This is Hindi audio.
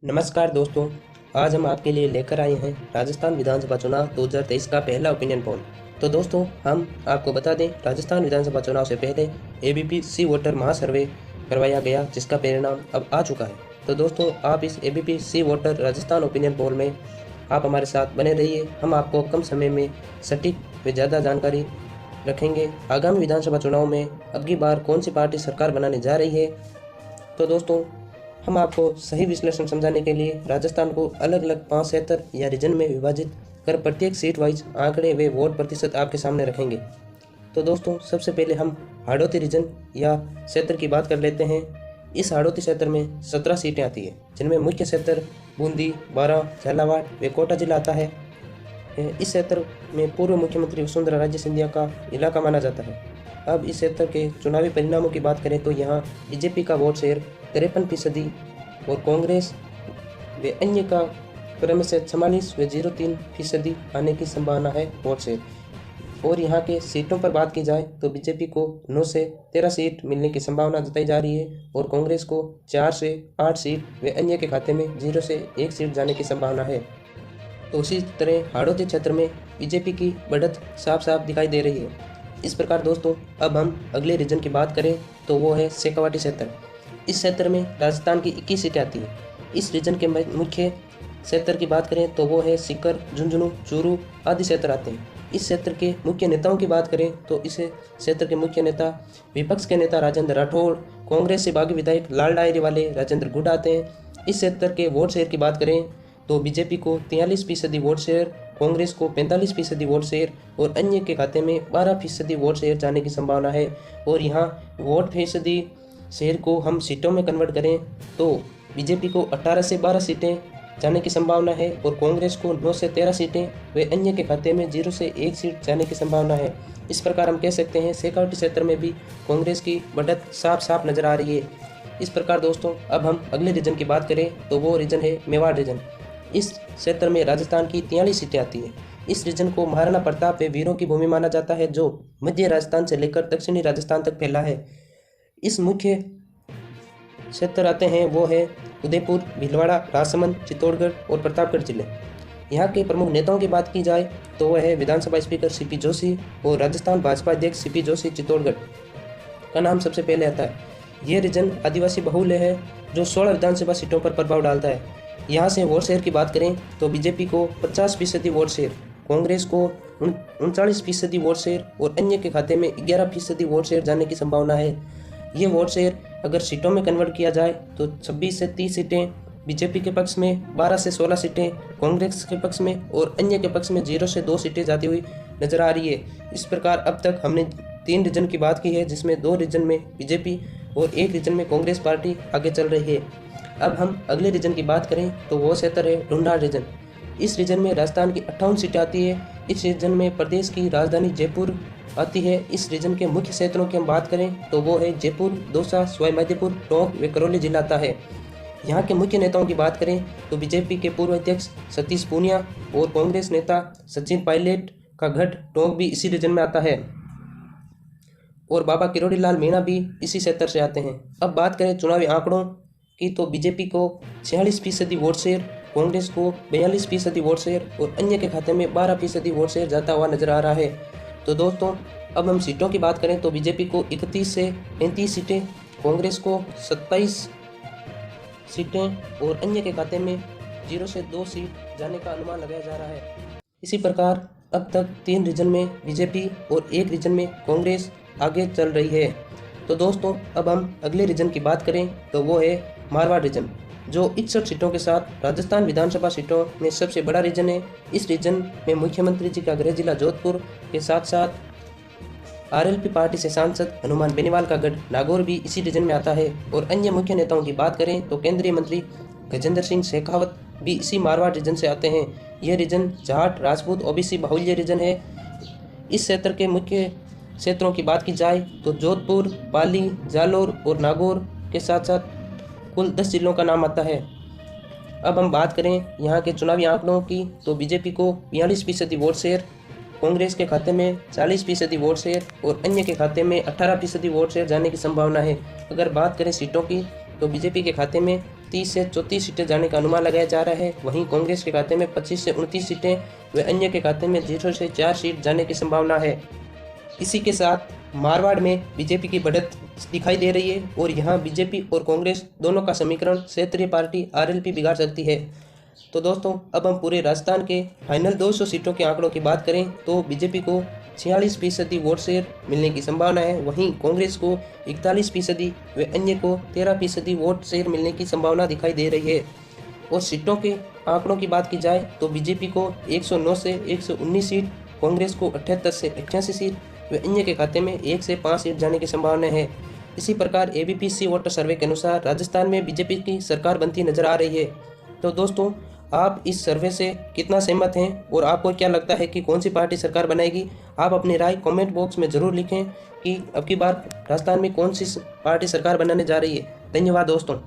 नमस्कार दोस्तों, आज हम आपके लिए लेकर आए हैं राजस्थान विधानसभा चुनाव 2023 का पहला ओपिनियन पोल। तो दोस्तों, हम आपको बता दें, राजस्थान विधानसभा चुनाव से पहले एबीपी सी वोटर महासर्वे करवाया गया, जिसका परिणाम अब आ चुका है। तो दोस्तों, आप इस एबीपी सी वोटर राजस्थान ओपिनियन पोल में आप हमारे साथ बने रहिए। हम आपको कम समय में सटीक व ज़्यादा जानकारी रखेंगे। आगामी विधानसभा चुनाव में अबकी बार कौन सी पार्टी सरकार बनाने जा रही है। तो दोस्तों, हम आपको सही विश्लेषण समझाने के लिए राजस्थान को अलग अलग 5 क्षेत्र या रीजन में विभाजित कर प्रत्येक सीट वाइज आंकड़े व वोट प्रतिशत आपके सामने रखेंगे। तो दोस्तों, सबसे पहले हम हाड़ौती रीजन या क्षेत्र की बात कर लेते हैं। इस हाड़ौती क्षेत्र में 17 सीटें आती है, जिनमें मुख्य क्षेत्र बूंदी, बारां, झालावाड़ व कोटा जिला आता है। इस क्षेत्र में पूर्व मुख्यमंत्री वसुंधरा राजे सिंधिया का इलाका माना जाता है। अब इस क्षेत्र के चुनावी परिणामों की बात करें तो यहाँ बीजेपी का वोट शेयर 53% और कांग्रेस व अन्य का क्रमशः 44 व 0.3% आने की संभावना है वोट शेयर। और यहाँ के सीटों पर बात की जाए तो बीजेपी को 9 से 13 सीट मिलने की संभावना जताई जा रही है और कांग्रेस को 4 से 8 सीट व अन्य के खाते में 0 से 1 सीट जाने की संभावना है। तो उसी तरह हाड़ौती क्षेत्र में बीजेपी की बढ़त साफ साफ दिखाई दे रही है। इस प्रकार दोस्तों, अब हम अगले रीजन की बात करें तो वो है शेखावाटी क्षेत्र। इस क्षेत्र में राजस्थान की 21 सीटें आती है। इस रीजन के मुख्य क्षेत्र की बात करें तो वो है सीकर, झुंझुनू, चूरू आदि क्षेत्र आते हैं। इस क्षेत्र के मुख्य नेताओं की बात करें तो इस क्षेत्र के मुख्य नेता विपक्ष के नेता राजेंद्र राठौड़, कांग्रेस से बागी विधायक लाल डायरी वाले राजेंद्र गुड आते हैं। इस क्षेत्र के वोट शेयर की बात करें तो बीजेपी को 43% वोट शेयर, कांग्रेस को 45% वोट शेयर और अन्य के खाते में 12% वोट शेयर जाने की संभावना है। और यहाँ वोट फीसदी शेयर को हम सीटों में कन्वर्ट करें तो बीजेपी को 18 से 12 सीटें जाने की संभावना है और कांग्रेस को 9 से 13 सीटें व अन्य के खाते में 0 से 1 सीट जाने की संभावना है। इस प्रकार हम कह सकते हैं शेखावाटी क्षेत्र में भी कांग्रेस की बढ़त साफ साफ नजर आ रही है। इस प्रकार दोस्तों, अब हम अगले रीजन की बात करें तो वो रीजन है मेवाड़ रीजन। इस क्षेत्र में राजस्थान की 43 सीटें आती है। इस रीजन को महाराणा प्रताप व वीरों की भूमि माना जाता है, जो मध्य राजस्थान से लेकर दक्षिणी राजस्थान तक फैला है। इस मुख्य क्षेत्र आते हैं वो है उदयपुर, भीलवाड़ा, राजसमंद, चित्तौड़गढ़ और प्रतापगढ़ जिले। यहाँ के प्रमुख नेताओं की बात की जाए तो वह है विधानसभा स्पीकर सीपी जोशी और राजस्थान भाजपा अध्यक्ष सीपी जोशी। चित्तौड़गढ़ का नाम सबसे पहले आता है। यह रीजन आदिवासी बहुल है, जो 16 विधानसभा सीटों पर प्रभाव डालता है। यहाँ से वोट शेयर की बात करें तो बीजेपी को 50% वोट शेयर, कांग्रेस को 39% वोट शेयर और अन्य के खाते में 11% वोट शेयर जाने की संभावना है। ये वोट शेयर अगर सीटों में कन्वर्ट किया जाए तो 26 से 30 सीटें बीजेपी के पक्ष में, 12 से 16 सीटें कांग्रेस के पक्ष में और अन्य के पक्ष में 0 से 2 सीटें जाती हुई नजर आ रही है। इस प्रकार अब तक हमने 3 रीजन की बात की है, जिसमें 2 रीजन में बीजेपी और 1 रीजन में कांग्रेस पार्टी आगे चल रही है। अब हम अगले रीजन की बात करें तो वो क्षेत्र है ढूंढाड़ रीजन। इस रीजन में राजस्थान की 58 सीटें आती है। इस रीजन में प्रदेश की राजधानी जयपुर आती है। इस रीजन के मुख्य क्षेत्रों की हम बात करें तो वो है जयपुर, दौसा, सवाई माधोपुर, टोंक व करौली जिला आता है। यहाँ के मुख्य नेताओं की बात करें तो बीजेपी के पूर्व अध्यक्ष सतीश पूनिया और कांग्रेस नेता सचिन पायलट का गढ़ टोंक भी इसी रीजन में आता है और बाबा किरोड़ी लाल मीणा भी इसी क्षेत्र से आते हैं। अब बात करें चुनावी आंकड़ों की तो बीजेपी को 46% वोट शेयर, कांग्रेस को 42% वोट शेयर और अन्य के खाते में 12% वोट शेयर जाता हुआ नजर आ रहा है। तो दोस्तों, अब हम सीटों की बात करें तो बीजेपी को 31 से 35 सीटें, कांग्रेस को 27 सीटें और अन्य के खाते में 0 से 2 सीट जाने का अनुमान लगाया जा रहा है। इसी प्रकार अब तक 3 रीजन में बीजेपी और 1 रीजन में कांग्रेस आगे चल रही है। तो दोस्तों, अब हम अगले रीजन की बात करें तो वो है मारवाड़ रीजन, जो 61 सीटों के साथ राजस्थान विधानसभा सीटों में सबसे बड़ा रीजन है। इस रीजन में मुख्यमंत्री जी का गृह जिला जोधपुर के साथ साथ आरएलपी पार्टी से सांसद हनुमान बेनीवाल का गढ़ नागौर भी इसी रीजन में आता है। और अन्य मुख्य नेताओं की बात करें तो केंद्रीय मंत्री गजेंद्र सिंह शेखावत भी इसी मारवाड़ रीजन से आते हैं। यह रीजन जाट, राजपूत, ओबीसी बाहुल्य रीजन है। इस क्षेत्र के मुख्य क्षेत्रों की बात की जाए तो जोधपुर, पाली, जालोर और नागौर के साथ साथ कुल 10 जिलों का नाम आता है। अब हम बात करें यहाँ के चुनावी आंकड़ों की तो बीजेपी को 42% वोट शेयर, कांग्रेस के खाते में 40% वोट शेयर और अन्य के खाते में 18% वोट शेयर जाने की संभावना है। अगर बात करें सीटों की तो बीजेपी के खाते में 30 से 34 सीटें जाने का अनुमान लगाया जा रहा है। वहीं कांग्रेस के खाते में 25 से 29 सीटें व अन्य के खाते में 0 से 4 सीट जाने की संभावना है। इसी के साथ मारवाड़ में बीजेपी की बढ़त दिखाई दे रही है और यहाँ बीजेपी और कांग्रेस दोनों का समीकरण क्षेत्रीय पार्टी आरएलपी बिगाड़ सकती है। तो दोस्तों, अब हम पूरे राजस्थान के फाइनल 200 सीटों के आंकड़ों की बात करें तो बीजेपी को 46% वोट शेयर मिलने की संभावना है। वहीं कांग्रेस को 41% व अन्य को 13% वोट शेयर मिलने की संभावना दिखाई दे रही है। और सीटों के आंकड़ों की बात की जाए तो बीजेपी को 109 से 119 सीट, कांग्रेस को 78 से 88 सीट व अन्य के खाते में 1 से 5 सीट जाने की संभावना है। इसी प्रकार एबीपी सी वोटर सर्वे के अनुसार राजस्थान में बीजेपी की सरकार बनती नजर आ रही है। तो दोस्तों, आप इस सर्वे से कितना सहमत हैं और आपको क्या लगता है कि कौन सी पार्टी सरकार बनाएगी? आप अपनी राय कमेंट बॉक्स में ज़रूर लिखें कि अब की बार राजस्थान में कौन सी पार्टी सरकार बनाने जा रही है। धन्यवाद दोस्तों।